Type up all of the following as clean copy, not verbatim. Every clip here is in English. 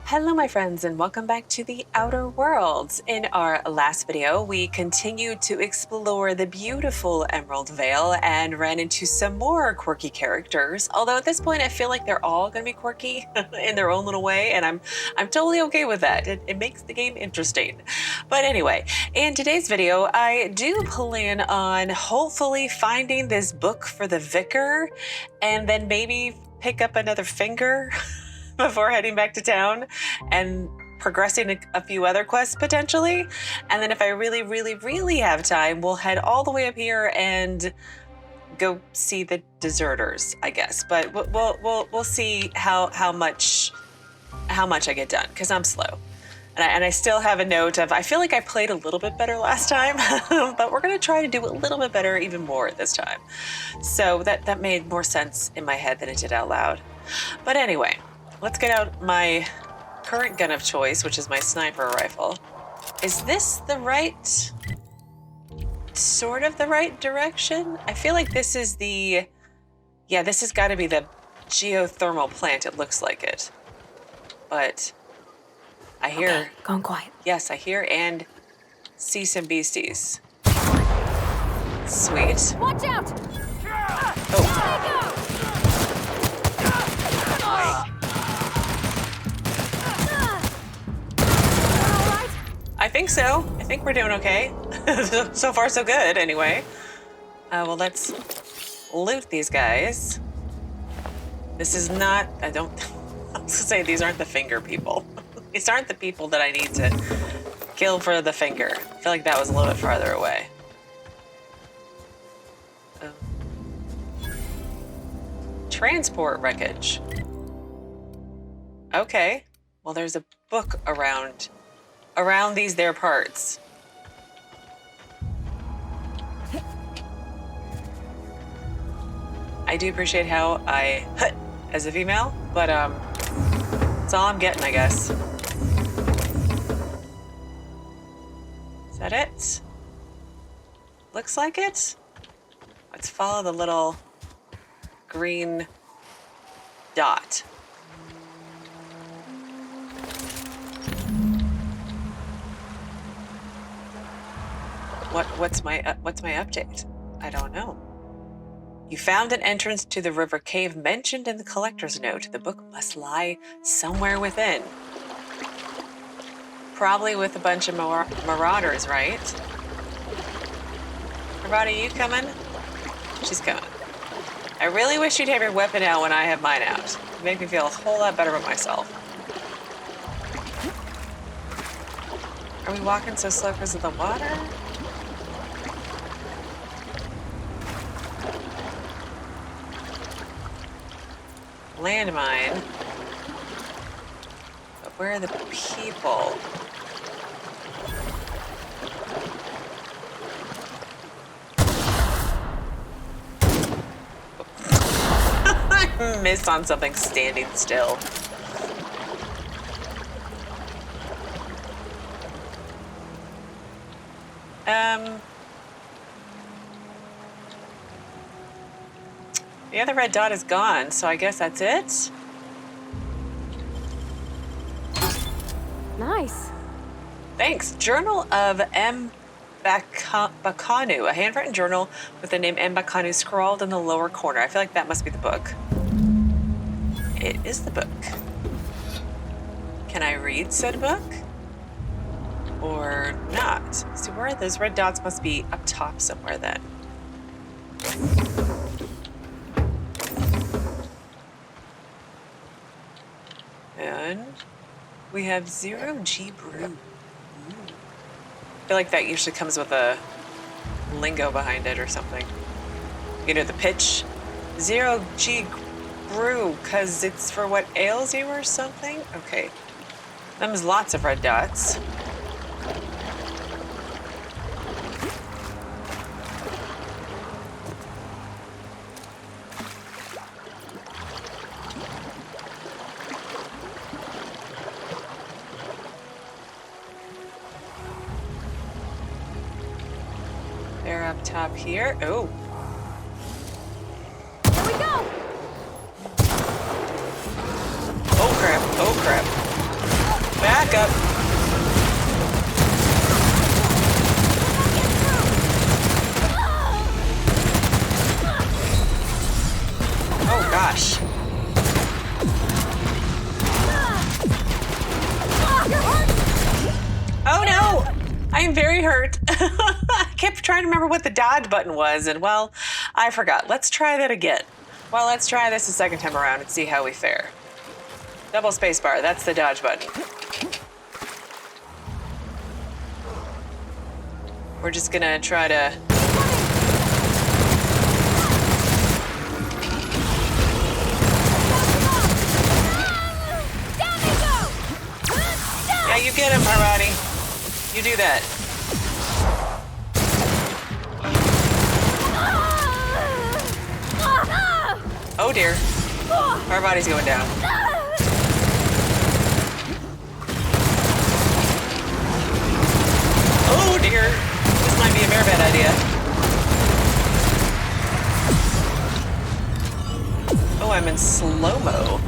Hello my friends and welcome back to the Outer Worlds. In our last video, we continued to explore the beautiful Emerald Vale and ran into some more quirky characters. Although at this point I feel like they're all gonna be quirky in their own little way, and I'm totally okay with that. It makes the game interesting. But anyway, in today's video, I do plan on hopefully finding this book for the Vicar and then maybe pick up another finger before heading back to town and progressing a few other quests potentially. And then if I really have time, we'll head all the way up here and go see the deserters, I guess. But we'll see how much I get done, because I'm slow. And I still have a note of, I feel like I played a little bit better last time, but we're gonna try to do a little bit better even more this time. So that made more sense in my head than it did out loud. But anyway, let's get out my current gun of choice, which is my sniper rifle. Is this the right, sort of the right direction? I feel like this is the, yeah, this has got to be the geothermal plant. It looks like it. But I hear... Okay, going quiet. Yes, I hear and see some beasties. Sweet. Watch out! Oh. I think so. I think we're doing okay. So far, so good, anyway. Well, let's loot these guys. This is not, I was gonna say these aren't the finger people. These aren't the people that I need to kill for the finger. I feel like that was a little bit farther away. Transport wreckage. Okay. Well, there's a book around these there parts. I do appreciate how I hut as a female, but that's all I'm getting, I guess. Is that it? Looks like it. Let's follow the little green dot. What's my update? I don't know. You found an entrance to the river cave mentioned in the collector's note. The book must lie somewhere within. Probably with a bunch of marauders, right? Parvati, you coming? She's coming. I really wish you'd have your weapon out when I have mine out. It'd make me feel a whole lot better about myself. Are we walking so slow because of the water? Landmine. But where are the people? I missed on something standing still. The other red dot is gone, so I guess that's it? Nice. Thanks. Journal of M. Bakonu, a handwritten journal with the name M. Bakonu scrawled in the lower corner. I feel like that must be the book. It is the book. Can I read said book? Or not? See, where are those red dots? Must be up top somewhere then. And we have 0G brew. I feel like that usually comes with a lingo behind it or something. You know, the pitch. 0G brew, because it's for what ails you or something? Okay. There's lots of red dots. They're up top here. Oh. Here we go. Oh crap. Oh crap. backup. Oh gosh. Oh no! I am very hurt. I kept trying to remember what the dodge button was, and well, I forgot. Let's try that again. Well, let's try this a second time around and see how we fare. Double spacebar, that's the dodge button. We're just gonna try to... Yeah, you get him, Parvati. You do that. Oh dear. Parvati's going down. Oh dear. This might be a very bad idea. Oh, I'm in slow-mo.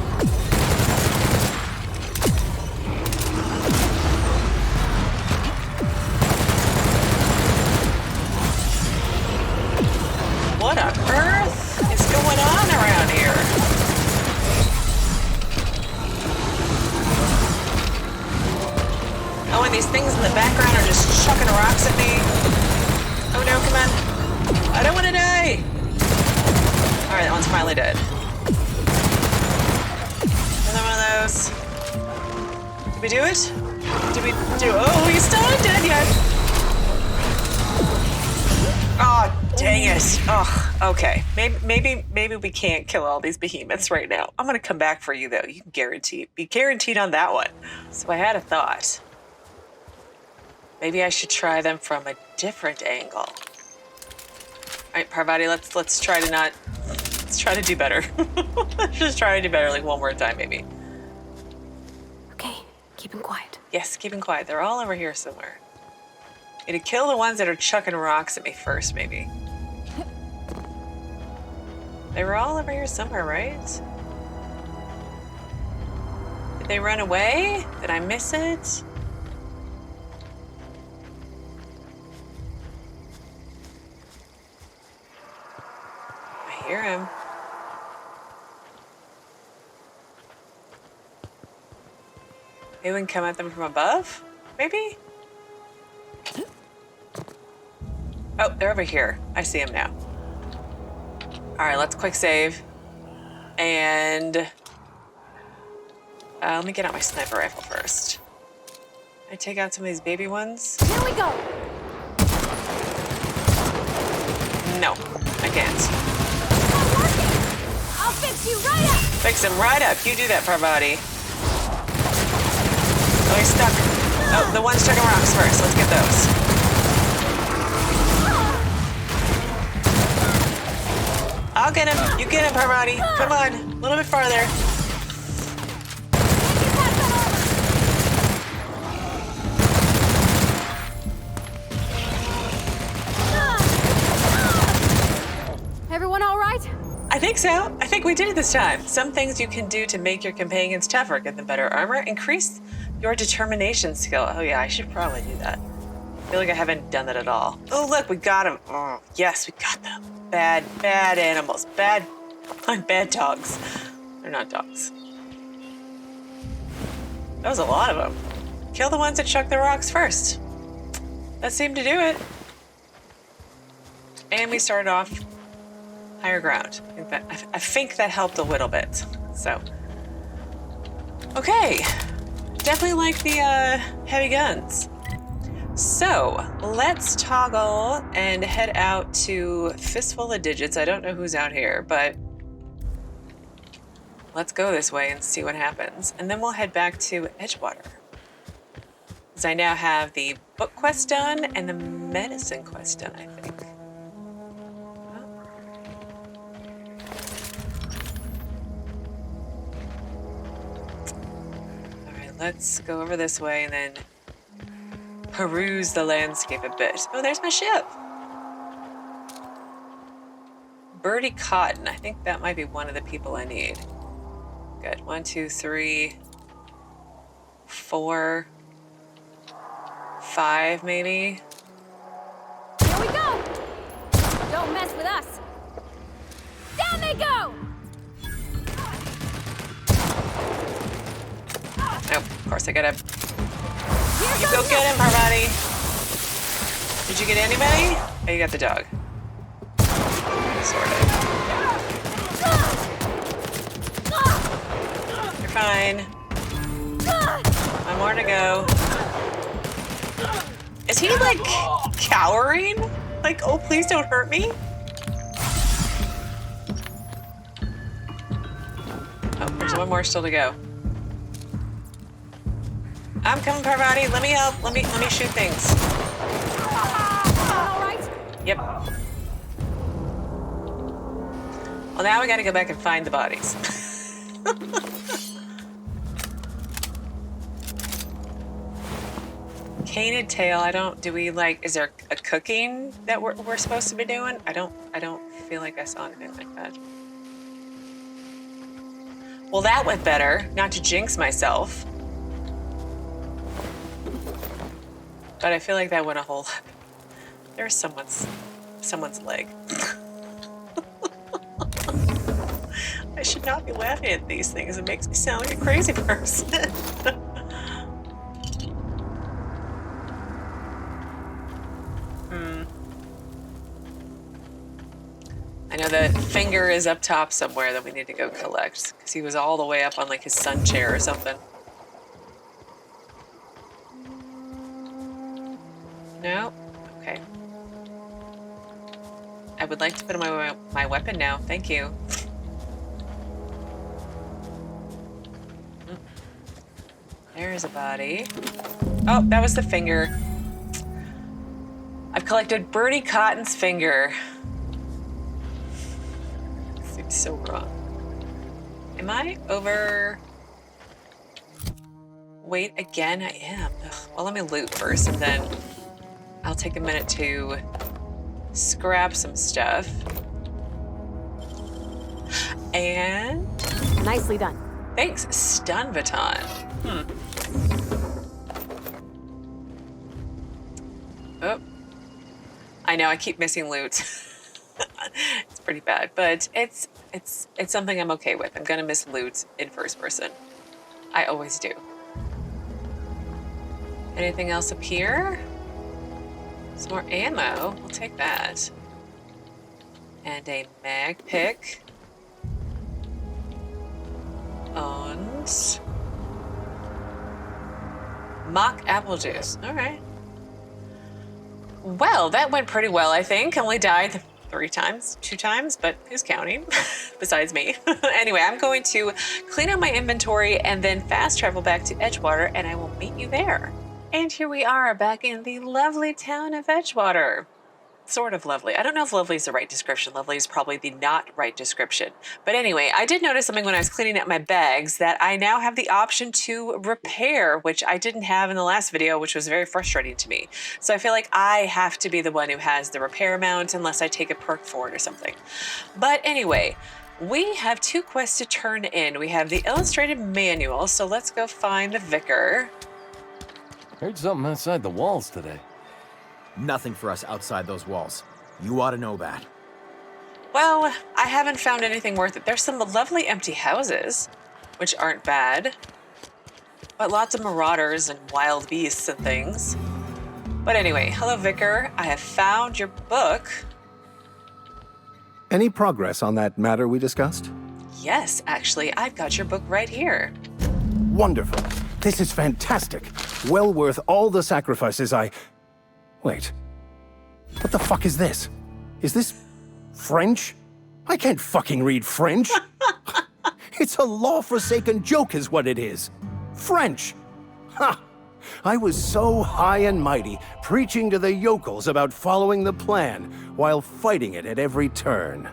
What on earth is going on around here? Oh, and these things in the background are just chucking rocks at me. Oh no, come on. I don't want to die. All right, that one's finally dead. Another one of those. Did we do it? Did we do? Oh, he's still not dead yet. Oh, dang it. Oh, okay. Maybe we can't kill all these behemoths right now. I'm gonna come back for you though. You can be guaranteed on that one. So I had a thought. Maybe I should try them from a different angle. All right, Parvati, let's try to do better. Let's just try to do better like one more time, maybe. Okay, keep him quiet. Yes, keep him quiet. They're all over here somewhere. To kill the ones that are chucking rocks at me first, maybe. They were all over here somewhere, right? Did they run away? Did I miss it? I hear him. Maybe we can come at them from above? Maybe? Oh, they're over here. I see them now. All right, let's quick save. And let me get out my sniper rifle first. I take out some of these baby ones. Here we go. No, I can't. It's not working. I'll fix you right up. Fix him right up. You do that, Parvati. Oh, he's stuck. Oh, the ones chucking rocks first. Let's get those. I'll get him. You get him, Parvati. Come on. A little bit farther. Everyone all right? I think so. I think we did it this time. Some things you can do to make your companions tougher, get them better armor, increase your determination skill. Oh yeah, I should probably do that. I feel like I haven't done that at all. Oh look, we got them. Oh, yes, we got them. Bad animals. Bad dogs. They're not dogs. That was a lot of them. Kill the ones that chuck the rocks first. That seemed to do it. And we started off higher ground. I think that helped a little bit. So, okay. Definitely like the heavy guns. So let's toggle and head out to Fistful of Digits. I don't know who's out here, but let's go this way and see what happens. And then we'll head back to Edgewater. Because I now have the book quest done and the medicine quest done, I think. All right, let's go over this way and then peruse the landscape a bit. Oh, there's my ship. Bertie Cotton. I think that might be one of the people I need. Good. 1, 2, 3, 4, 5 maybe. Here we go! Don't mess with us! Down they go! Nope, of course I gotta... Here You go goes get him, Parvati! Did you get anybody? Oh, you got the dog. Sort of. You're fine. One more to go. Is he, like, cowering? Like, oh, please don't hurt me? Oh, there's one more still to go. I'm coming, Parvati. Let me help. Let me shoot things. All right? Yep. Well, now we gotta go back and find the bodies. Canid tail, do we like, is there a cooking that we're supposed to be doing? I don't feel like I saw anything like that. Well, that went better, not to jinx myself. But I feel like that went a whole lot. There's someone's leg. I should not be laughing at these things. It makes me sound like a crazy person. I know the finger is up top somewhere that we need to go collect because he was all the way up on like his sun chair or something. No? Okay. I would like to put on my weapon now. Thank you. There's a body. Oh, that was the finger. I've collected Bertie Cotton's finger. Seems so wrong. Am I over... Wait, again? I am. Ugh. Well, let me loot first, and then I'll take a minute to scrap some stuff. And... Nicely done. Thanks, stun baton. Oh. I know, I keep missing loot. It's pretty bad, but it's something I'm okay with. I'm gonna miss loot in first person. I always do. Anything else up here? Some more ammo. We'll take that. And a mag pick. And mock apple juice. All right. Well, that went pretty well, I think. Only died 2 times, but who's counting besides me? Anyway, I'm going to clean up my inventory and then fast travel back to Edgewater, and I will meet you there. And here we are back in the lovely town of Edgewater. Sort of lovely. I don't know if lovely is the right description. Lovely is probably the not right description. But anyway, I did notice something when I was cleaning up my bags that I now have the option to repair, which I didn't have in the last video, which was very frustrating to me. So I feel like I have to be the one who has the repair amount unless I take a perk for it or something. But anyway, we have 2 quests to turn in. We have the illustrated manual, so let's go find the Vicar. Heard something outside the walls today. Nothing for us outside those walls. You ought to know that. Well, I haven't found anything worth it. There's some lovely empty houses, which aren't bad, but lots of marauders and wild beasts and things. But anyway, hello, Vicar. I have found your book. Any progress on that matter we discussed? Yes, actually, I've got your book right here. Wonderful. This is fantastic. Well worth all the sacrifices I... Wait. What the fuck is this? Is this French? I can't fucking read French. It's a law-forsaken joke is what it is. French. Ha! I was so high and mighty, preaching to the yokels about following the plan, while fighting it at every turn.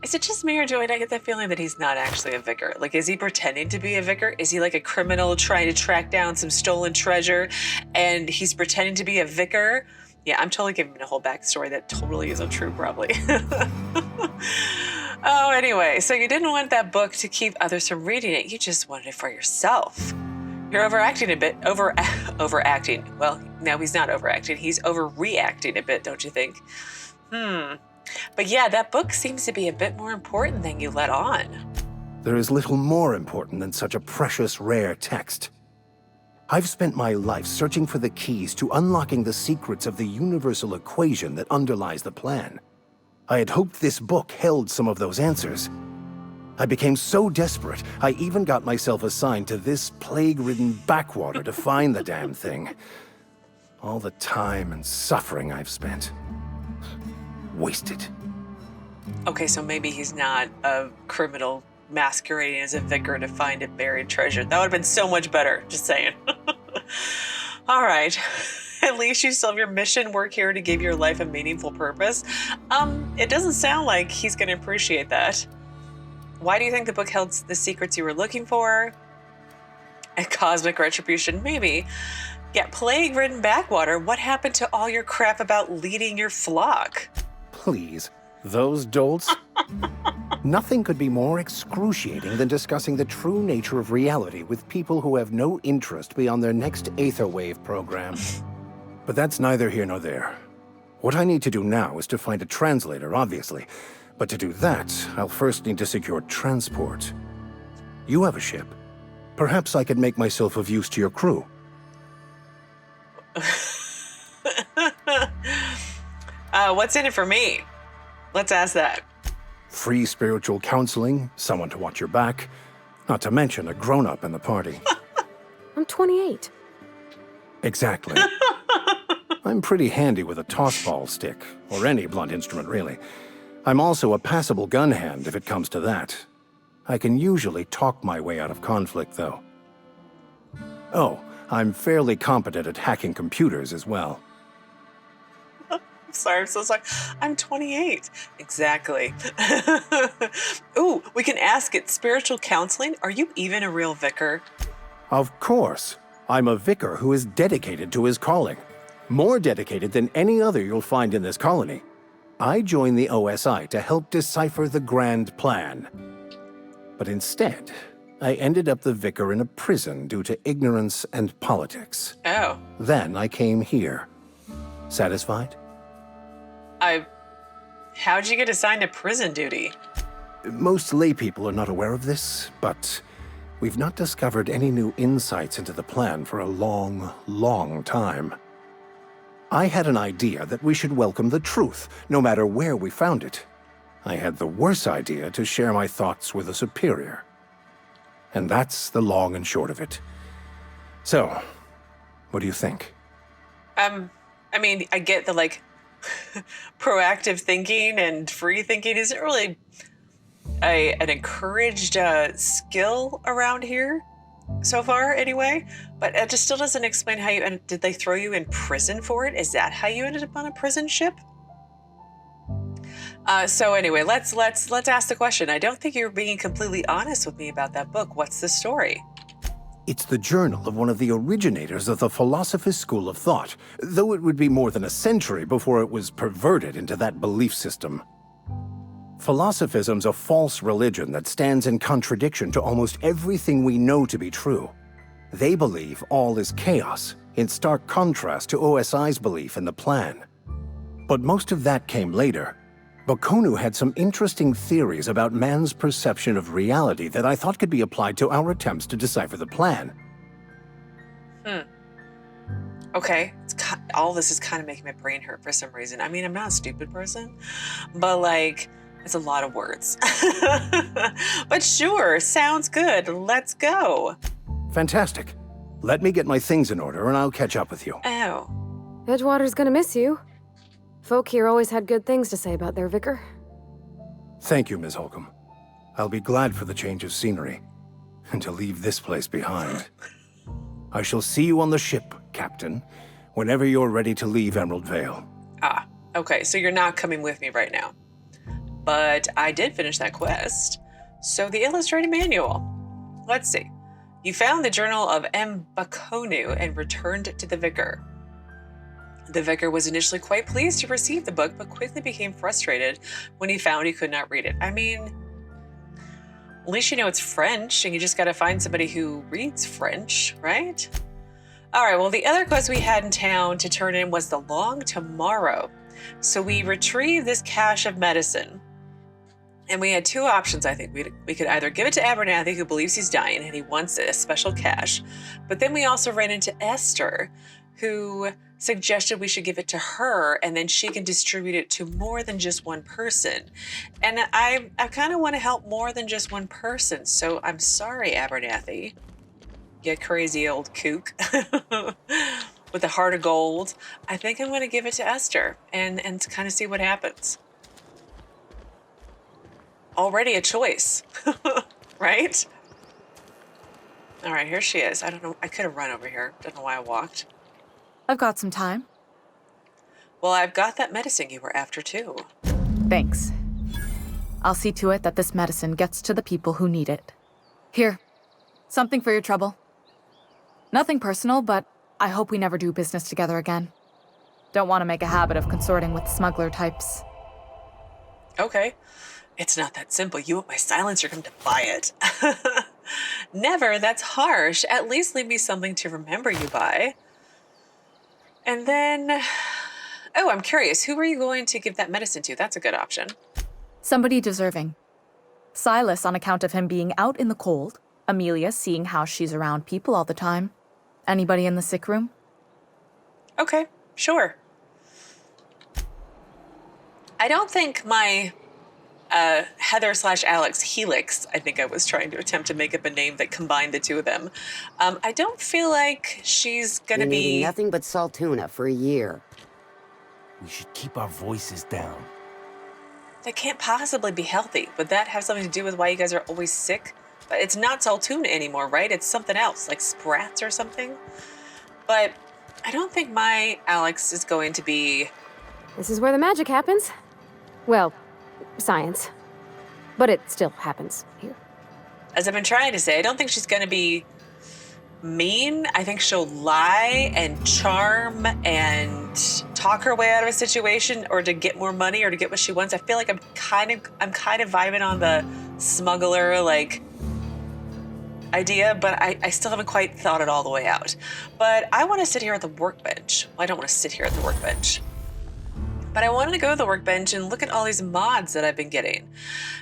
Is it just me, or do I get the feeling that he's not actually a vicar? Like, is he pretending to be a vicar? Is he like a criminal trying to track down some stolen treasure and he's pretending to be a vicar? Yeah, I'm totally giving him a whole backstory that totally isn't true, probably. Oh, anyway, so you didn't want that book to keep others from reading it. You just wanted it for yourself. You're overacting a bit. Overacting. Well, no, he's not overacting. He's overreacting a bit, don't you think? But yeah, that book seems to be a bit more important than you let on. There is little more important than such a precious, rare text. I've spent my life searching for the keys to unlocking the secrets of the universal equation that underlies the plan. I had hoped this book held some of those answers. I became so desperate, I even got myself assigned to this plague-ridden backwater to find the damn thing. All the time and suffering I've spent. Wasted. Okay, so maybe he's not a criminal masquerading as a vicar to find a buried treasure. That would have been so much better, just saying. All right. At least you still have your mission work here to give your life a meaningful purpose. It doesn't sound like he's going to appreciate that. Why do you think the book held the secrets you were looking for? A cosmic retribution, maybe. Yeah, plague-ridden backwater. What happened to all your crap about leading your flock? Please, those dolts? Nothing could be more excruciating than discussing the true nature of reality with people who have no interest beyond their next Aetherwave program. But that's neither here nor there. What I need to do now is to find a translator, obviously. But to do that, I'll first need to secure transport. You have a ship. Perhaps I could make myself of use to your crew. What's in it for me? Let's ask that. Free spiritual counseling, someone to watch your back, not to mention a grown-up in the party. I'm 28. Exactly. I'm pretty handy with a tossball stick, or any blunt instrument, really. I'm also a passable gun hand if it comes to that. I can usually talk my way out of conflict, though. Oh, I'm fairly competent at hacking computers as well. Sorry, I'm so sorry. I'm 28. Exactly. Ooh, we can ask it. Spiritual counseling? Are you even a real vicar? Of course. I'm a vicar who is dedicated to his calling. More dedicated than any other you'll find in this colony. I joined the OSI to help decipher the grand plan. But instead, I ended up the vicar in a prison due to ignorance and politics. Oh. Then I came here. Satisfied? How'd you get assigned to prison duty? Most laypeople are not aware of this, but we've not discovered any new insights into the plan for a long, long time. I had an idea that we should welcome the truth, no matter where we found it. I had the worse idea to share my thoughts with a superior. And that's the long and short of it. So, what do you think? I mean, I get the, proactive thinking and free thinking isn't really an encouraged skill around here so far, anyway. But it just still doesn't explain how you did they throw you in prison for it? Is that how you ended up on a prison ship? So anyway, let's ask the question. I don't think you're being completely honest with me about that book. What's the story? It's the journal of one of the originators of the Philosopher's School of Thought, though it would be more than a century before it was perverted into that belief system. Philosophism's a false religion that stands in contradiction to almost everything we know to be true. They believe all is chaos, in stark contrast to OSI's belief in the plan. But most of that came later. Bakonu had some interesting theories about man's perception of reality that I thought could be applied to our attempts to decipher the plan. Okay, all this is kind of making my brain hurt for some reason. I mean, I'm not a stupid person, but it's a lot of words. But sure, sounds good. Let's go. Fantastic. Let me get my things in order and I'll catch up with you. Oh. Edgewater's gonna miss you. Folk here always had good things to say about their vicar. Thank you, Ms. Holcomb. I'll be glad for the change of scenery and to leave this place behind. I shall see you on the ship, Captain, whenever you're ready to leave Emerald Vale. Ah, okay, so you're not coming with me right now. But I did finish that quest. So the illustrated manual. Let's see. You found the journal of M. Bakonu and returned it to the vicar. The vicar was initially quite pleased to receive the book, but quickly became frustrated when he found he could not read it. I mean, at least you know it's French, and you just got to find somebody who reads French, right? All right, well, the other quest we had in town to turn in was the Long Tomorrow. So we retrieved this cache of medicine, and we had two options, I think. We could either give it to Abernathy, who believes he's dying, and he wants a special cache. But then we also ran into Esther, who suggested we should give it to her, and then she can distribute it to more than just one person. And I kind of want to help more than just one person, so I'm sorry, Abernathy. You crazy old kook. With a heart of gold. I think I'm going to give it to Esther and kind of see what happens. Already a choice, right? All right, here she is. I don't know. I could have run over here. Don't know why I walked. I've got some time. Well, I've got that medicine you were after, too. Thanks. I'll see to it that this medicine gets to the people who need it. Here, something for your trouble. Nothing personal, but I hope we never do business together again. Don't want to make a habit of consorting with smuggler types. Okay. It's not that simple. You want my silencer, come to buy it. Never, that's harsh. At least leave me something to remember you by. And then, oh, I'm curious. Who are you going to give that medicine to? That's a good option. Somebody deserving. Silas on account of him being out in the cold. Amelia seeing how she's around people all the time. Anybody in the sick room? Okay, sure. I don't think my Heather/Alex Helix, I think I was trying to attempt to make up a name that combined the two of them. I don't feel like she's going to Been be... eating nothing but salt tuna for a year. We should keep our voices down. That can't possibly be healthy. Would that have something to do with why you guys are always sick? But it's not saltuna anymore, right? It's something else, like sprats or something. But I don't think my Alex is going to be... This is where the magic happens. Well, science. But it still happens here. As I've been trying to say, I don't think she's going to be mean. I think she'll lie and charm and talk her way out of a situation, or to get more money, or to get what she wants. I feel like I'm kind of vibing on the smuggler, like, idea, but I still haven't quite thought it all the way out. But I want to sit here at the workbench. Well, I don't want to sit here at the workbench. But I wanted to go to the workbench and look at all these mods that I've been getting.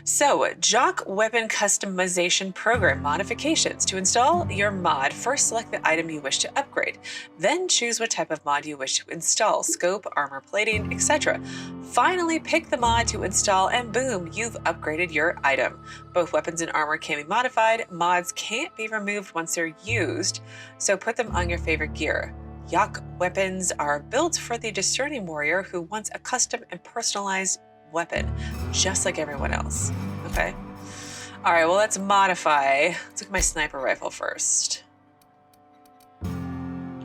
So, Jock Weapon Customization Program Modifications. To install your mod, first select the item you wish to upgrade. Then choose what type of mod you wish to install, scope, armor plating, etc. Finally, pick the mod to install and boom, you've upgraded your item. Both weapons and armor can be modified. Mods can't be removed once they're used, so put them on your favorite gear. Yak weapons are built for the discerning warrior who wants a custom and personalized weapon, just like everyone else. Okay. All right, well, let's modify. Let's look at my sniper rifle first.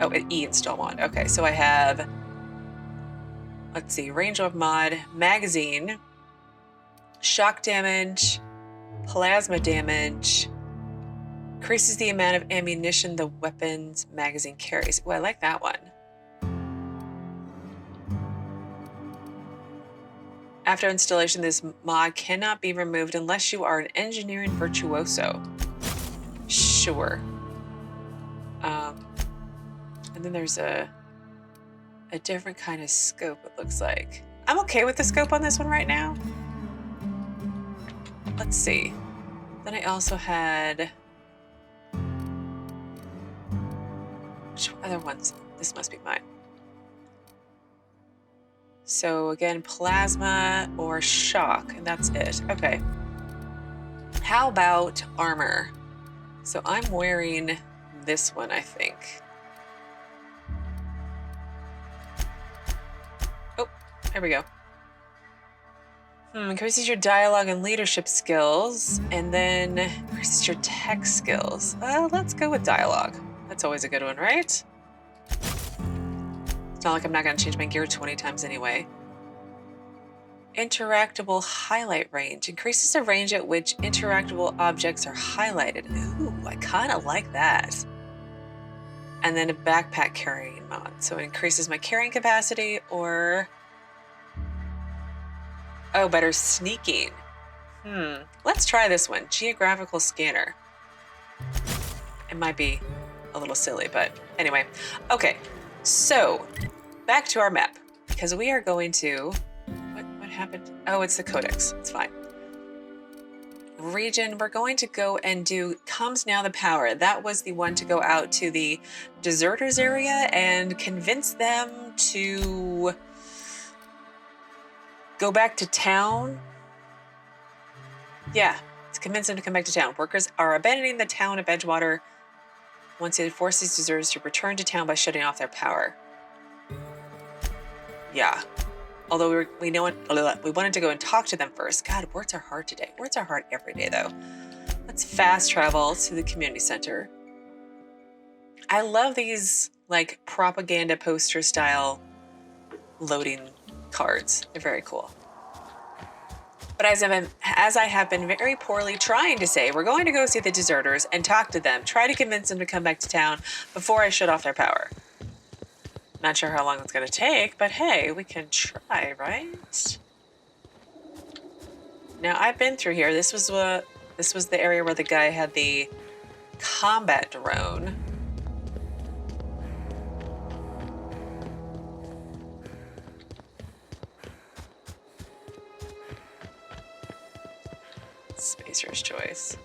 Oh, E install mod. Okay, so I have, let's see, range of mod, magazine, shock damage, plasma damage, increases the amount of ammunition the weapon's magazine carries. Oh, I like that one. After installation, this mod cannot be removed unless you are an engineering virtuoso. Sure. And then there's a different kind of scope, it looks like. I'm okay with the scope on this one right now. Let's see. Then I also had... Which other ones? This must be mine. So again, plasma or shock, and that's it. Okay. How about armor? So I'm wearing this one, I think. Oh, there we go. Increases your dialogue and leadership skills, and then increases your tech skills. Let's go with dialogue. That's always a good one, right? It's not like I'm not going to change my gear 20 times anyway. Interactable highlight range. Increases the range at which interactable objects are highlighted. Ooh, I kind of like that. And then a backpack carrying mod. So it increases my carrying capacity or... Oh, better sneaking. Let's try this one. Geographical scanner. It might be a little silly, but anyway. Okay, so back to our map. Because we are going to... What happened? Oh, it's the codex. It's fine. Region, we're going to go and do Comes Now the Power. That was the one to go out to the deserters area and convince them to go back to town. Yeah, to convince them to come back to town. Workers are abandoning the town of Edgewater once it forces deserters to return to town by shutting off their power. Yeah. Although we wanted to go and talk to them first. God, words are hard today. Words are hard every day, though. Let's fast travel to the community center. I love these, like, propaganda poster style loading cards. They're very cool. But as I have been very poorly trying to say, we're going to go see the deserters and talk to them, try to convince them to come back to town before I shut off their power. Not sure how long it's going to take, but hey, we can try, right? Now, I've been through here. This was the area where the guy had the combat drone. Spacer's choice.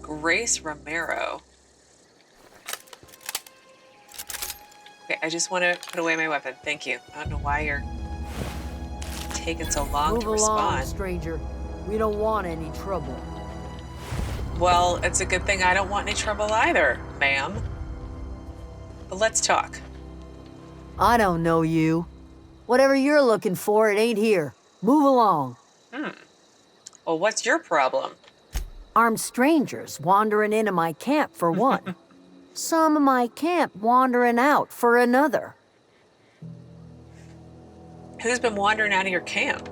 Grace Romero. Okay, I just want to put away my weapon. Thank you. I don't know why you're taking so long to respond. Move along, stranger. We don't want any trouble. Well, it's a good thing I don't want any trouble either, ma'am. But let's talk. I don't know you. Whatever you're looking for, it ain't here. Move along. Well, what's your problem? Armed strangers wandering into my camp for one. Some of my camp wandering out for another. Who's been wandering out of your camp?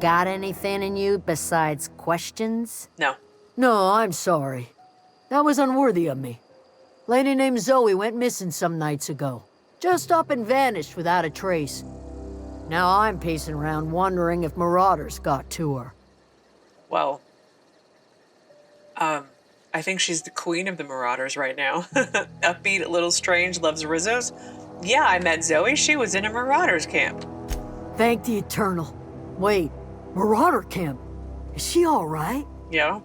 Got anything in you besides questions? No. No, I'm sorry. That was unworthy of me. Lady named Zoe went missing some nights ago. Just up and vanished without a trace. Now I'm pacing around wondering if marauders got to her. Well, I think she's the queen of the marauders right now. Upbeat, a little strange, loves Rizzos. Yeah, I met Zoe. She was in a marauders camp. Thank the Eternal. Wait, marauder camp? Is she all right? Yeah.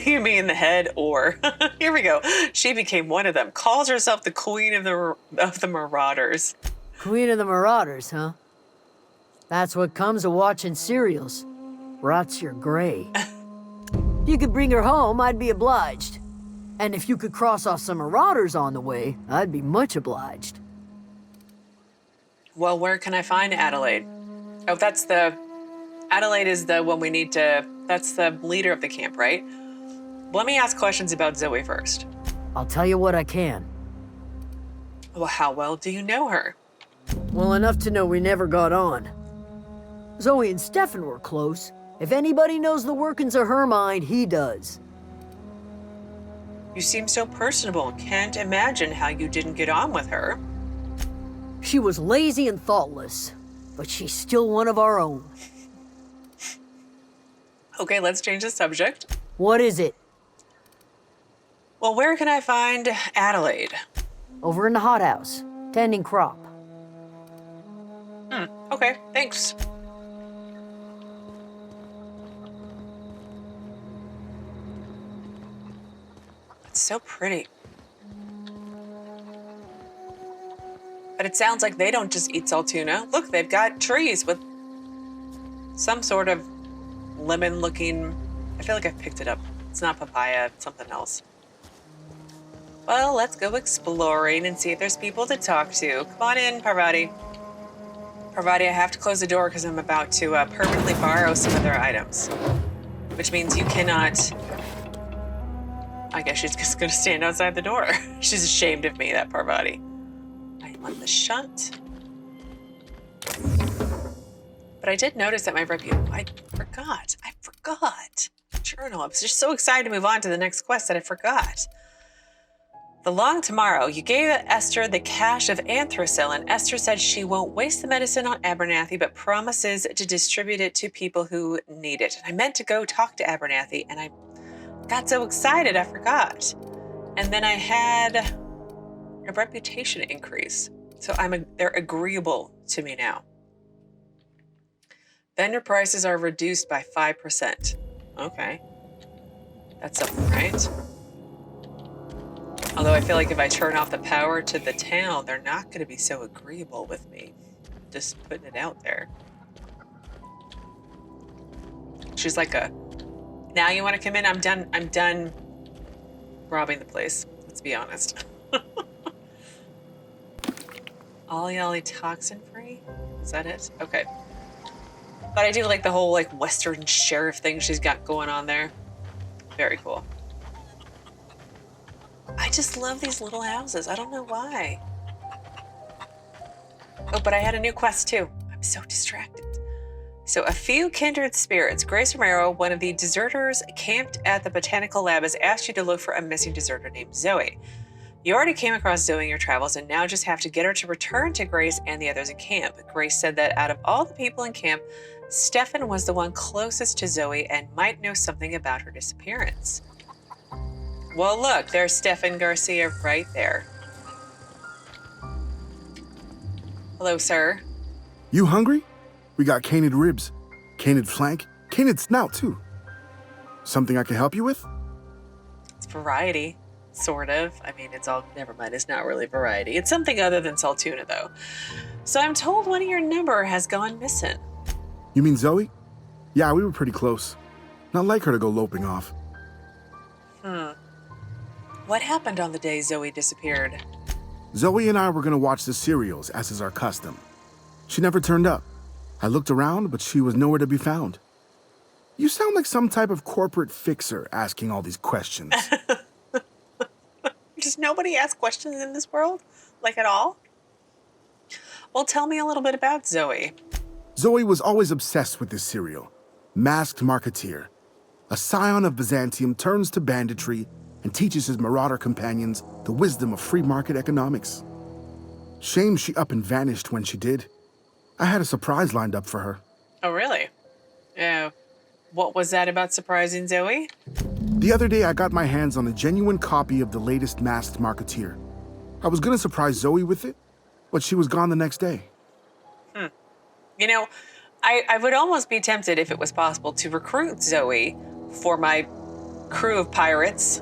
You mean the head or? Here we go. She became one of them. Calls herself the queen of the marauders. Queen of the Marauders, huh? That's what comes of watching serials. Rots your gray. If you could bring her home, I'd be obliged. And if you could cross off some marauders on the way, I'd be much obliged. Well, where can I find Adelaide? Oh, Adelaide is the one we need to... That's the leader of the camp, right? Let me ask questions about Zoe first. I'll tell you what I can. Well, how well do you know her? Well enough to know we never got on. Zoe and Stefan were close. If anybody knows the workings of her mind, he does. You seem so personable. Can't imagine how you didn't get on with her. She was lazy and thoughtless, but she's still one of our own. Okay, let's change the subject. What is it? Well, where can I find Adelaide? Over in the hothouse, tending crop. Okay, thanks. It's so pretty. But it sounds like they don't just eat saltuna. Look, they've got trees with some sort of lemon-looking... I feel like I picked it up. It's not papaya, it's something else. Well, let's go exploring and see if there's people to talk to. Come on in, Parvati. Parvati, I have to close the door because I'm about to permanently borrow some of their items. Which means you cannot... I guess she's just going to stand outside the door. She's ashamed of me, that Parvati. I want the shut. But I did notice that my reputation... I forgot forgot. Journal. I was just so excited to move on to the next quest that I forgot. The long tomorrow. You gave Esther the cache of Anthracil, and Esther said she won't waste the medicine on Abernathy, but promises to distribute it to people who need it. And I meant to go talk to Abernathy, and I got so excited I forgot. And then I had a reputation increase. So they're agreeable to me now. Vendor prices are reduced by 5%. Okay. That's something, right? Although I feel like if I turn off the power to the town, they're not going to be so agreeable with me. Just putting it out there. She's like now you want to come in? I'm done robbing the place. Let's be honest. Ollie toxin free? Is that it? Okay. But I do like the whole like Western sheriff thing she's got going on there. Very cool. I just love these little houses. I don't know why. Oh, but I had a new quest too. I'm so distracted. So a few kindred spirits. Grace Romero, one of the deserters camped at the botanical lab, has asked you to look for a missing deserter named Zoe. You already came across Zoe in your travels and now just have to get her to return to Grace and the others in camp. Grace said that out of all the people in camp, Stefan was the one closest to Zoe and might know something about her disappearance. Well, look, there's Stefan Garcia right there. Hello, sir. You hungry? We got canid ribs, canid flank, canid snout, too. Something I can help you with? It's variety, sort of. I mean, never mind, it's not really variety. It's something other than Saltuna, though. So I'm told one of your number has gone missing. You mean Zoe? Yeah, we were pretty close. Not like her to go loping off. What happened on the day Zoe disappeared? Zoe and I were gonna watch the serials, as is our custom. She never turned up. I looked around, but she was nowhere to be found. You sound like some type of corporate fixer asking all these questions. Does nobody ask questions in this world? Like at all? Well, tell me a little bit about Zoe. Zoe was always obsessed with this serial. Masked Marketeer. A scion of Byzantium turns to banditry and teaches his marauder companions the wisdom of free market economics. Shame she up and vanished when she did. I had a surprise lined up for her. Oh, really? What was that about surprising Zoe? The other day, I got my hands on a genuine copy of the latest Masked Marketeer. I was gonna surprise Zoe with it, but she was gone the next day. You know, I would almost be tempted, if it was possible, to recruit Zoe for my crew of pirates.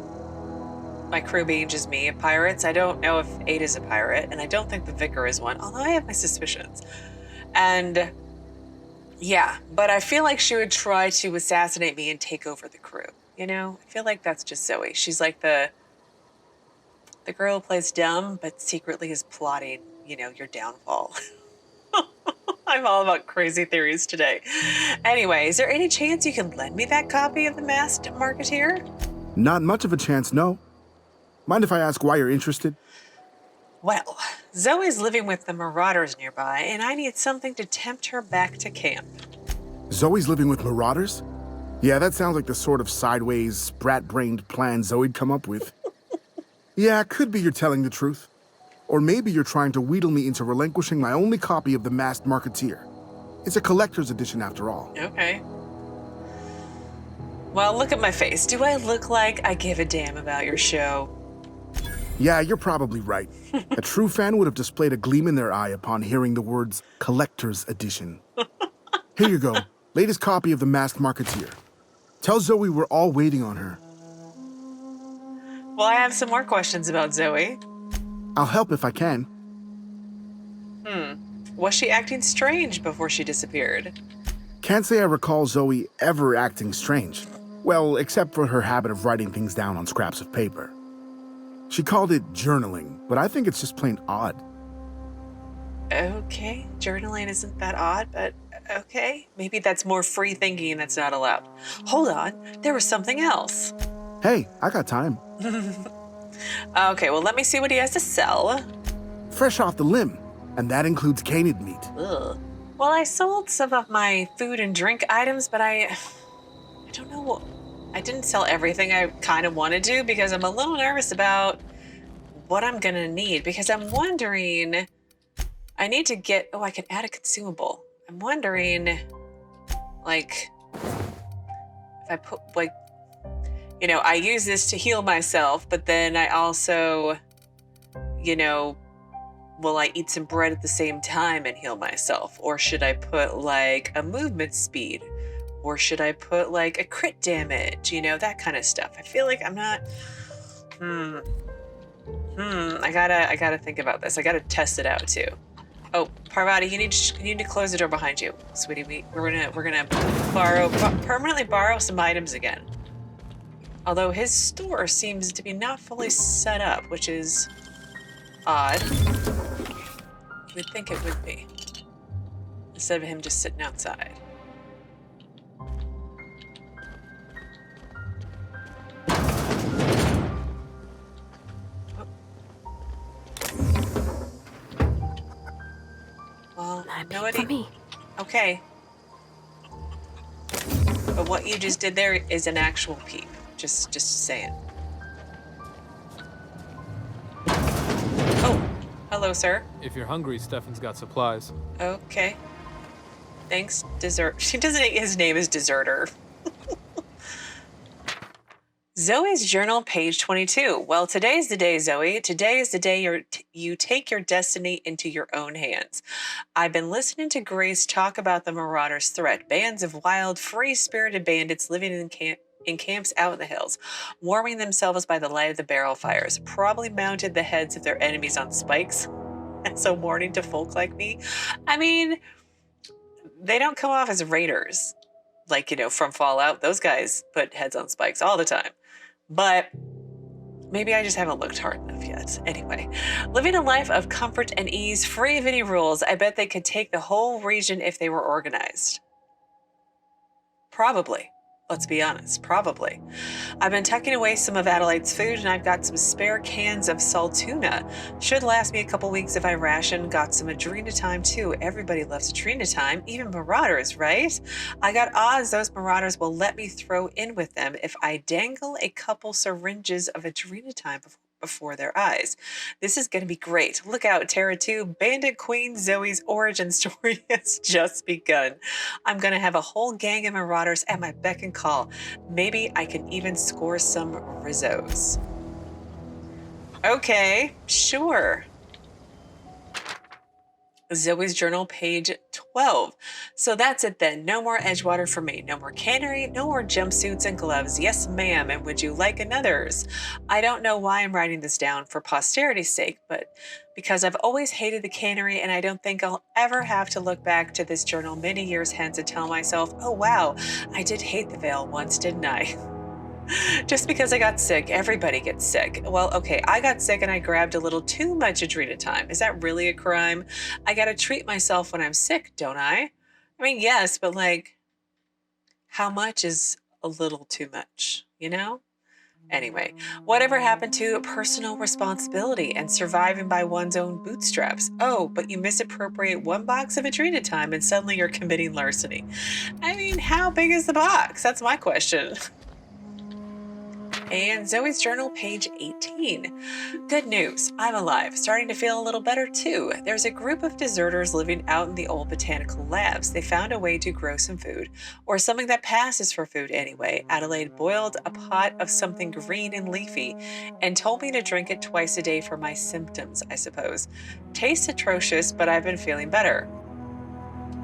My crew being just me of pirates. I don't know if Ada's a pirate, and I don't think the Vicar is one, although I have my suspicions. And yeah, but I feel like she would try to assassinate me and take over the crew. You know, I feel like that's just Zoe. She's like the girl who plays dumb, but secretly is plotting, your downfall. I'm all about crazy theories today. Anyway, is there any chance you can lend me that copy of the Masked Marketeer? Not much of a chance, no. Mind if I ask why you're interested? Well, Zoe's living with the Marauders nearby, and I need something to tempt her back to camp. Zoe's living with Marauders? Yeah, that sounds like the sort of sideways, sprat-brained plan Zoe'd come up with. Yeah, could be you're telling the truth. Or maybe you're trying to wheedle me into relinquishing my only copy of the Masked Marketeer. It's a collector's edition after all. Okay. Well, look at my face. Do I look like I give a damn about your show? Yeah, you're probably right. A true fan would have displayed a gleam in their eye upon hearing the words collector's edition. Here you go. Latest copy of the Masked Marketeer. Tell Zoe we're all waiting on her. Well, I have some more questions about Zoe. I'll help if I can. Was she acting strange before she disappeared? Can't say I recall Zoe ever acting strange. Well, except for her habit of writing things down on scraps of paper. She called it journaling, but I think it's just plain odd. Okay, journaling isn't that odd, but okay. Maybe that's more free thinking that's not allowed. Hold on, there was something else. Hey, I got time. Okay, well, let me see what he has to sell. Fresh off the limb, and that includes canid meat. Ugh. Well, I sold some of my food and drink items, but I don't know. I didn't sell everything I kind of wanted to because I'm a little nervous about what I'm going to need, because I'm wondering, I need to get, oh, I can add a consumable. I'm wondering, like, if I put, like, you know, I use this to heal myself, but then I also, you know, will I eat some bread at the same time and heal myself? Or should I put like a movement speed? Or should I put like a crit damage? You know, that kind of stuff. I feel like I'm not, I gotta think about this. I gotta test it out too. Oh, Parvati, you need to close the door behind you, sweetie. We're gonna permanently borrow some items again. Although his store seems to be not fully set up, which is odd. You would think it would be, instead of him just sitting outside. Well, For me. Okay. But what you just did there is an actual peep. Just saying. Oh, hello, sir. If you're hungry, Stefan's got supplies. Okay. Thanks, dessert. She doesn't. His name is Deserter. Zoe's journal, page 22. Well, today's the day, Zoe. Today is the day you take your destiny into your own hands. I've been listening to Grace talk about the Marauders' threat. Bands of wild, free-spirited bandits living in camps out in the hills, warming themselves by the light of the barrel fires, probably mounted the heads of their enemies on spikes as a warning to folk like me. I mean, they don't come off as raiders. Like, you know, from Fallout, those guys put heads on spikes all the time. But maybe I just haven't looked hard enough yet. Anyway, living a life of comfort and ease, free of any rules, I bet they could take the whole region if they were organized. Probably. Let's be honest, probably. I've been tucking away some of Adelaide's food, and I've got some spare cans of salt tuna. Should last me a couple weeks if I ration. Got some Adrena time too. Everybody loves Adrena time, even Marauders, right? I got odds those Marauders will let me throw in with them if I dangle a couple syringes of Adrena time before their eyes. This is going to be great. Look out, Terra 2. Bandit Queen Zoe's origin story has just begun. I'm going to have a whole gang of Marauders at my beck and call. Maybe I can even score some Rizzos. Okay, sure. Zoe's journal, page 12. So that's it then. No more Edgewater for me. No more cannery. No more jumpsuits and gloves. Yes, ma'am. And would you like another's? I don't know why I'm writing this down for posterity's sake, but because I've always hated the cannery, and I don't think I'll ever have to look back to this journal many years hence and tell myself, oh wow, I did hate the veil once, didn't I? Just because I got sick, everybody gets sick. Well, okay, I got sick and I grabbed a little too much Adrena time. Is that really a crime? I gotta treat myself when I'm sick, don't I? I mean, yes, but like, how much is a little too much, you know? Anyway, whatever happened to personal responsibility and surviving by one's own bootstraps? Oh, but you misappropriate one box of Adrena time and suddenly you're committing larceny. I mean, how big is the box? That's my question. And Zoe's journal, page 18. Good news, I'm alive, starting to feel a little better too. There's a group of deserters living out in the old botanical labs. They found a way to grow some food, or something that passes for food anyway. Adelaide boiled a pot of something green and leafy and told me to drink it twice a day for my symptoms, I suppose. Tastes atrocious, but I've been feeling better.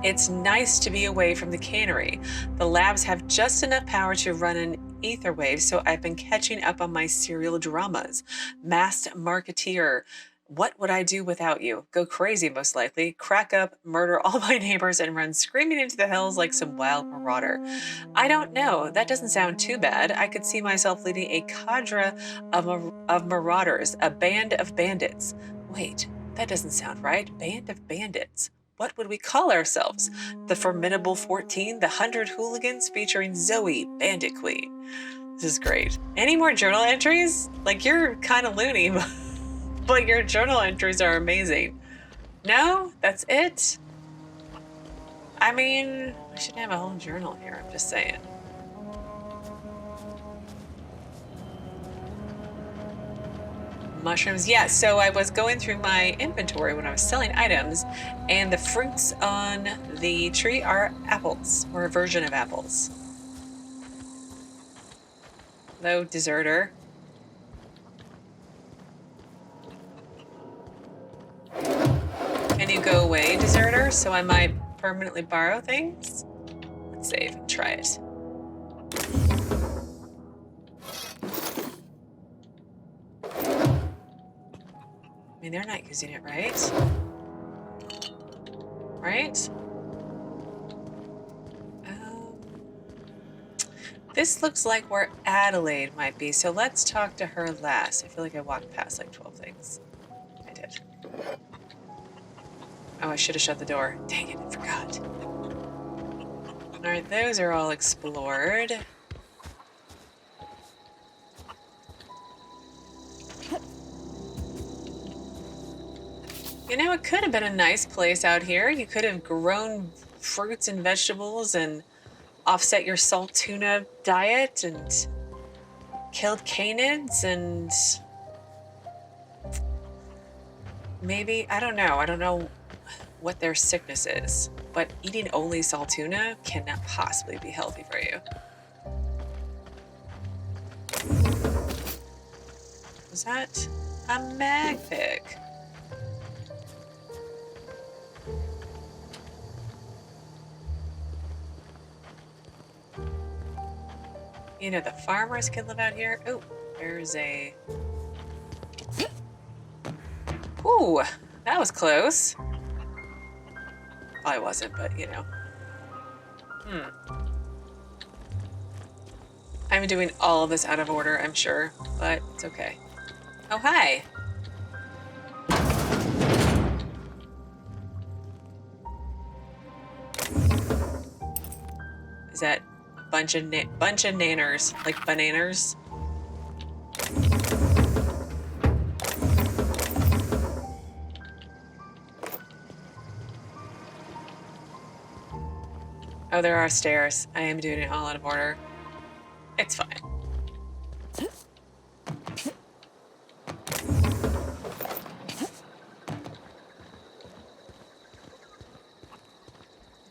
It's nice to be away from the cannery. The labs have just enough power to run an ether wave, so I've been catching up on my serial dramas. Masked Marketeer. What would I do without you? Go crazy, most likely. Crack up, murder all my neighbors, and run screaming into the hills like some wild marauder. I don't know. That doesn't sound too bad. I could see myself leading a cadre of marauders, a band of bandits. Wait, that doesn't sound right. Band of bandits. What would we call ourselves? The Formidable 14, the 100 Hooligans, featuring Zoe, Bandit Queen. This is great. Any more journal entries? Like, you're kind of loony, but your journal entries are amazing. No? That's it? I mean, we should have a whole journal here, I'm just saying. Mushrooms. Yeah, so I was going through my inventory when I was selling items, and the fruits on the tree are apples, or a version of apples. Hello, deserter. Can you go away, deserter, so I might permanently borrow things? Let's save and try it. I mean, they're not using it, right? Right? This looks like where Adelaide might be, so let's talk to her last. I feel like I walked past like 12 things. I did. Oh, I should have shut the door. Dang it, I forgot. All right, those are all explored. You know, it could have been a nice place out here. You could have grown fruits and vegetables and offset your salt tuna diet and killed canids and maybe, I don't know what their sickness is, but eating only salt tuna cannot possibly be healthy for you. Was that a mag pick? You know, the farmers can live out here. Oh, there's a... Ooh, that was close. Well, I wasn't, but you know. I'm doing all of this out of order, I'm sure, but it's okay. Oh, hi. Is that a bunch of nanners, like bananers? Oh, there are stairs. I am doing it all out of order. It's fine.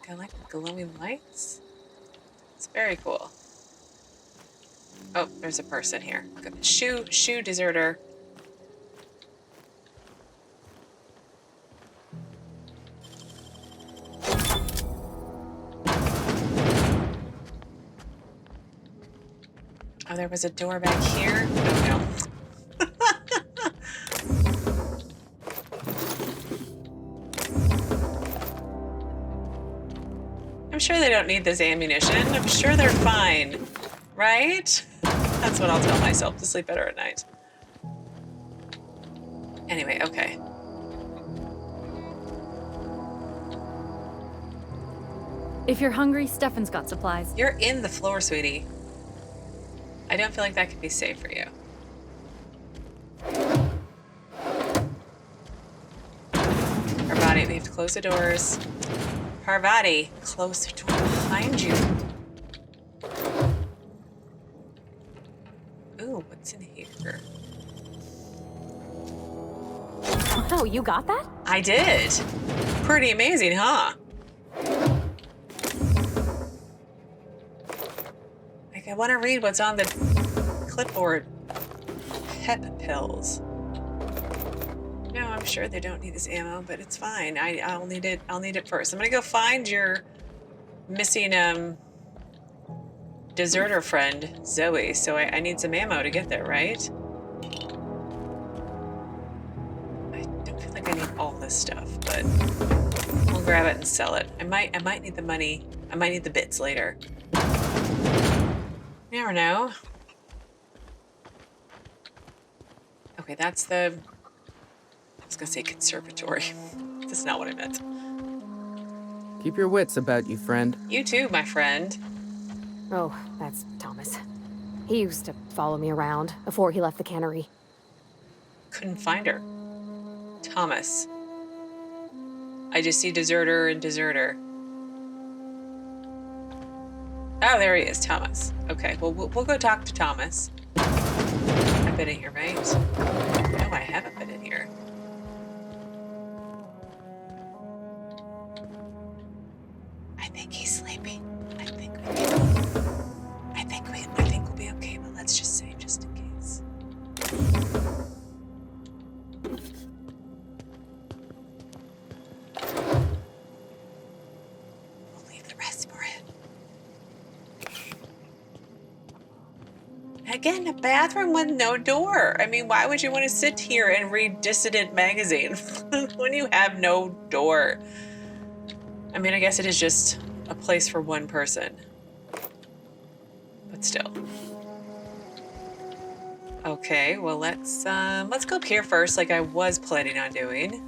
I like the glowing lights. It's very cool. Oh, there's a person here. Shoe deserter. Oh, there was a door back here. Oh, no. I'm sure they don't need this ammunition. I'm sure they're fine. Right? That's what I'll tell myself to sleep better at night. Anyway, okay. If you're hungry, Stefan's got supplies. You're in the floor, sweetie. I don't feel like that could be safe for you. Parvati, we have to close the doors. Parvati, close the door behind you. Ooh, what's in here? Wow, you got that? I did. Pretty amazing, huh? I want to read what's on the clipboard. Pep pills. No, I'm sure they don't need this ammo, but it's fine. I'll need it. I'll need it first. I'm gonna go find your missing deserter friend, Zoe. So I need some ammo to get there, right? I don't feel like I need all this stuff, but I'll grab it and sell it. I might need the money. I might need the bits later. You never know. Okay, that's the... I was gonna say conservatory. That's not what I meant. Keep your wits about you, friend. You too, my friend. Oh, that's Thomas. He used to follow me around before he left the cannery. Couldn't find her. Thomas. I just see deserter and deserter. Oh, there he is, Thomas. Okay, well, we'll go talk to Thomas. I I've been in here, right? No, I haven't been in here. I think he's sleeping. I think we'll be okay, but let's just say just in case. We'll leave the rest for him. Again, a bathroom with no door. I mean, why would you want to sit here and read Dissident magazine when you have no door? I mean, I guess it is just a place for one person. But still. Okay, well let's go up here first like I was planning on doing.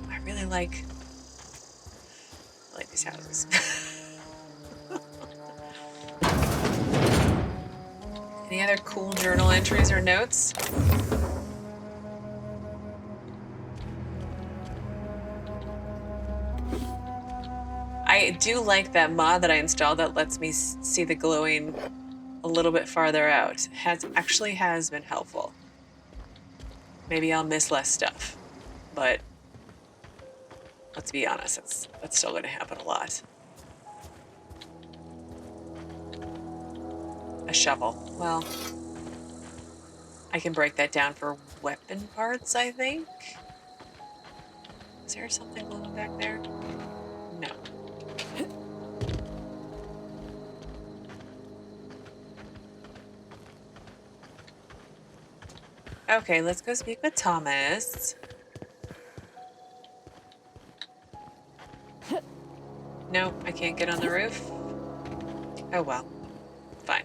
I really like these houses. Any other cool journal entries or notes? I do like that mod that I installed that lets me see the glowing a little bit farther out. Actually has been helpful. Maybe I'll miss less stuff, but let's be honest, that's still going to happen a lot. A shovel. Well, I can break that down for weapon parts, I think. Is there something glowing back there? No. Okay, let's go speak with Thomas. No, I can't get on the roof. Oh well. Fine.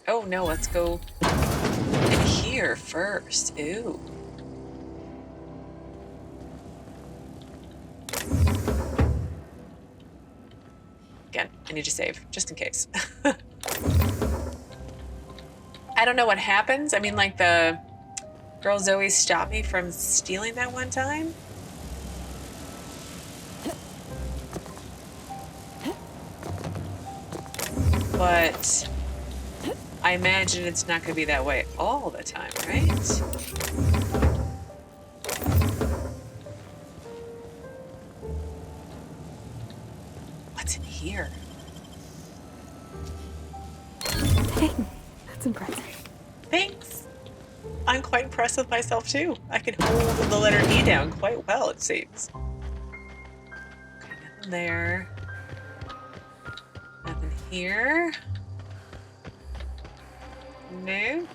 Oh no, let's go in here first. Ooh. Again, I need to save, just in case. I don't know what happens. I mean, like, the girl Zoe stopped me from stealing that one time. But I imagine it's not going to be that way all the time, right? What's in here? Dang, that's impressive. Thanks. I'm quite impressed with myself, too. I can hold the letter E down quite well, it seems. Okay, nothing there. Nothing here. Nope.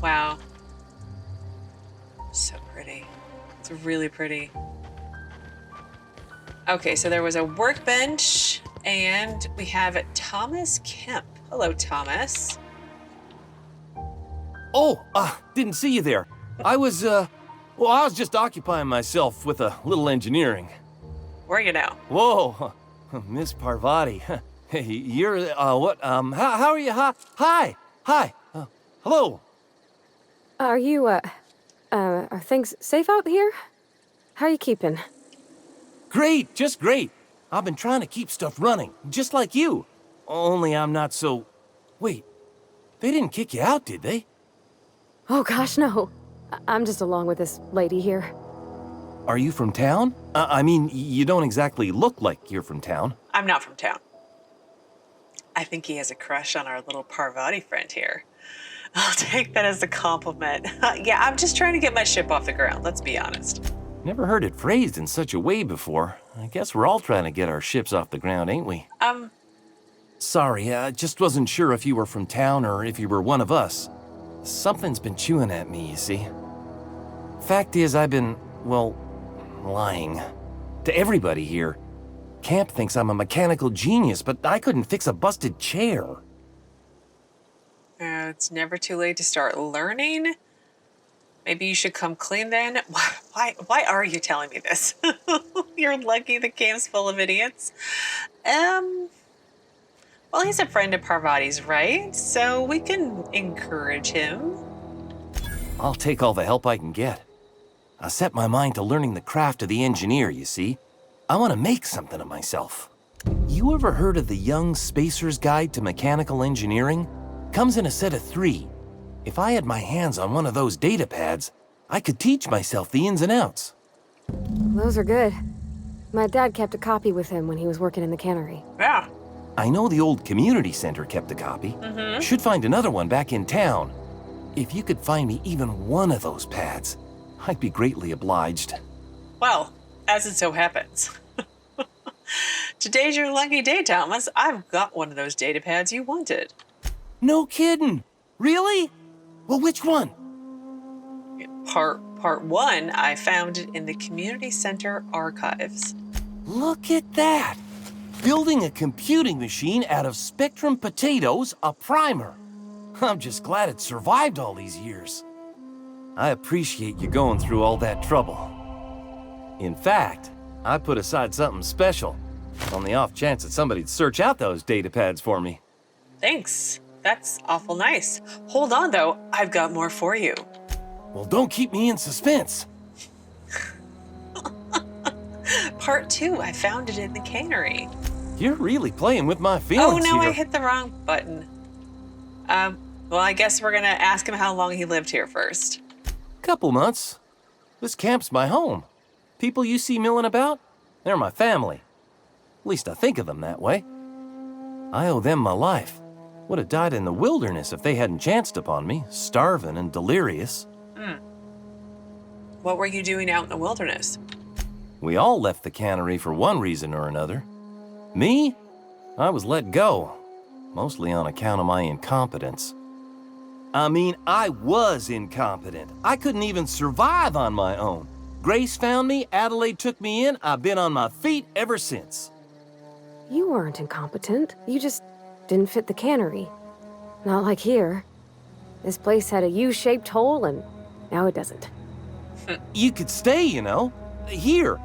Wow. So pretty. It's really pretty. Okay, so there was a workbench, and we have Thomas Kemp. Hello, Thomas. Oh, didn't see you there. I was just occupying myself with a little engineering. Where are you now? Whoa, Miss Parvati. Hey, you're, what, how are you? Hi, hello. Are you, are things safe out here? How are you keeping? Great, just great. I've been trying to keep stuff running, just like you. Only I'm not so... Wait, they didn't kick you out, did they? Oh gosh, no. I'm just along with this lady here. Are you from town? I mean, you don't exactly look like you're from town. I'm not from town. I think he has a crush on our little Parvati friend here. I'll take that as a compliment. Yeah, I'm just trying to get my ship off the ground, let's be honest. Never heard it phrased in such a way before. I guess we're all trying to get our ships off the ground, ain't we? Sorry, I just wasn't sure if you were from town or if you were one of us. Something's been chewing at me, you see. Fact is, I've been, well, lying. To everybody here. Camp thinks I'm a mechanical genius, but I couldn't fix a busted chair. It's never too late to start learning. Maybe you should come clean then. Why are you telling me this? You're lucky the camp's full of idiots. Well, he's a friend of Parvati's, right? So we can encourage him. I'll take all the help I can get. I set my mind to learning the craft of the engineer, you see. I want to make something of myself. You ever heard of the Young Spacer's Guide to Mechanical Engineering? Comes in a set of 3. If I had my hands on one of those data pads, I could teach myself the ins and outs. Those are good. My dad kept a copy with him when he was working in the cannery. Yeah. I know the old community center kept a copy. Should find another one back in town. If you could find me even one of those pads, I'd be greatly obliged. Well, as it so happens. Today's your lucky day, Thomas. I've got one of those data pads you wanted. No kidding. Really? Well, which one? Part 1, I found it in the community center archives. Look at that. Building a computing machine out of Spectrum potatoes, a primer. I'm just glad it survived all these years. I appreciate you going through all that trouble. In fact, I put aside something special on the off chance that somebody'd search out those data pads for me. Thanks. That's awful nice. Hold on, though. I've got more for you. Well, don't keep me in suspense. Part 2, I found it in the cannery. You're really playing with my feelings here. Oh, no, here. I hit the wrong button. Well, I guess we're gonna ask him how long he lived here first. Couple months. This camp's my home. People you see milling about, they're my family. At least I think of them that way. I owe them my life. Would have died in the wilderness if they hadn't chanced upon me, starving and delirious. What were you doing out in the wilderness? We all left the cannery for one reason or another. Me? I was let go, mostly on account of my incompetence. I mean, I was incompetent. I couldn't even survive on my own. Grace found me, Adelaide took me in, I've been on my feet ever since. You weren't incompetent. You just didn't fit the cannery. Not like here. This place had a U-shaped hole, and now it doesn't. You could stay, you know. Here.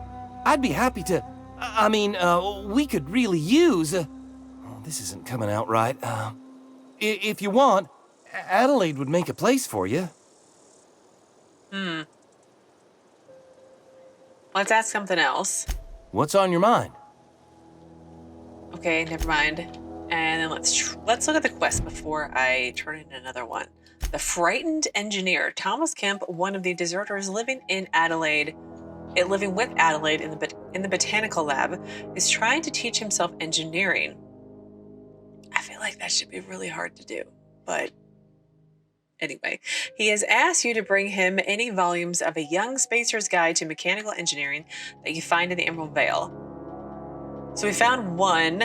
I'd be happy to... I mean, we could really use... oh, this isn't coming out right. If you want, Adelaide would make a place for you. Let's ask something else. What's on your mind? Okay, never mind. And then let's look at the quest before I turn in another one. The frightened engineer, Thomas Kemp, one of the deserters living with Adelaide in the botanical lab, is trying to teach himself engineering. I feel like that should be really hard to do, but anyway, he has asked you to bring him any volumes of A Young Spacer's Guide to Mechanical Engineering that you find in the Emerald Vale. So we found one.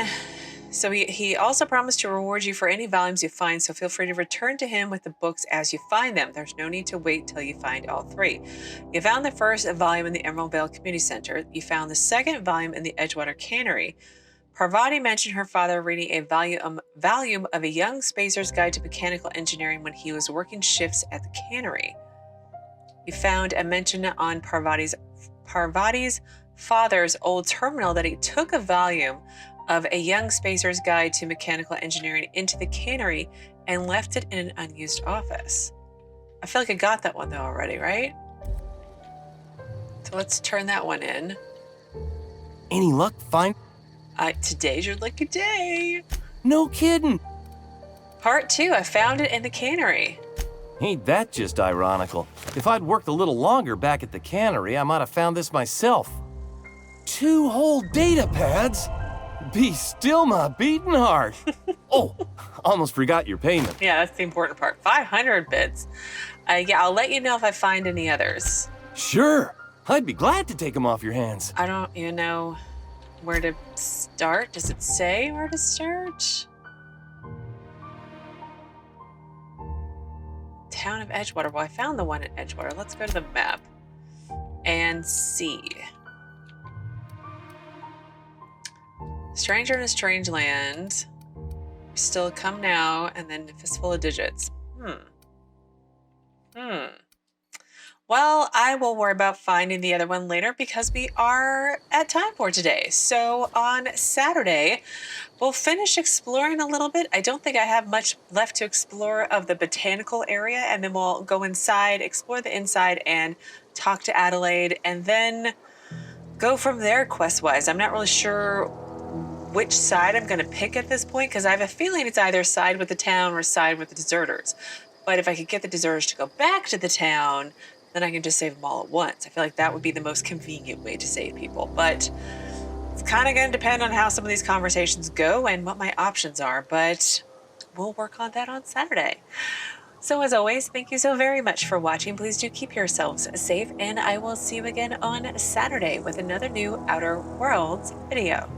So he also promised to reward you for any volumes you find, so feel free to return to him with the books as you find them. There's no need to wait till you find all 3. You found the first volume in the Emerald Vale Community Center. You found the second volume in the Edgewater Cannery. Parvati mentioned her father reading a volume of A Young Spacer's Guide to Mechanical Engineering when he was working shifts at the cannery. You found a mention on Parvati's father's old terminal that he took a volume of A Young Spacer's Guide to Mechanical Engineering into the cannery and left it in an unused office. I feel like I got that one though already, right? So let's turn that one in. Any luck find? Today's your lucky day. No kidding. Part 2, I found it in the cannery. Ain't that just ironical? If I'd worked a little longer back at the cannery, I might have found this myself. 2 whole data pads? Be still my beating heart. Oh, almost forgot your payment. Yeah, that's the important part. 500 bits. Yeah, I'll let you know if I find any others. Sure. I'd be glad to take them off your hands. I don't, know where to start. Does it say where to start? Town of Edgewater. Well, I found the one in Edgewater. Let's go to the map and see. Stranger in a Strange Land. Still Come Now, and then Fistful of Digits. Well, I will worry about finding the other one later because we are at time for today. So on Saturday, we'll finish exploring a little bit. I don't think I have much left to explore of the botanical area, and then we'll go inside, explore the inside, and talk to Adelaide, and then go from there quest-wise. I'm not really sure which side I'm going to pick at this point, because I have a feeling it's either side with the town or side with the deserters. But if I could get the deserters to go back to the town, then I can just save them all at once. I feel like that would be the most convenient way to save people. But it's kind of going to depend on how some of these conversations go and what my options are. But we'll work on that on Saturday. So as always, thank you so very much for watching. Please do keep yourselves safe, and I will see you again on Saturday with another new Outer Worlds video.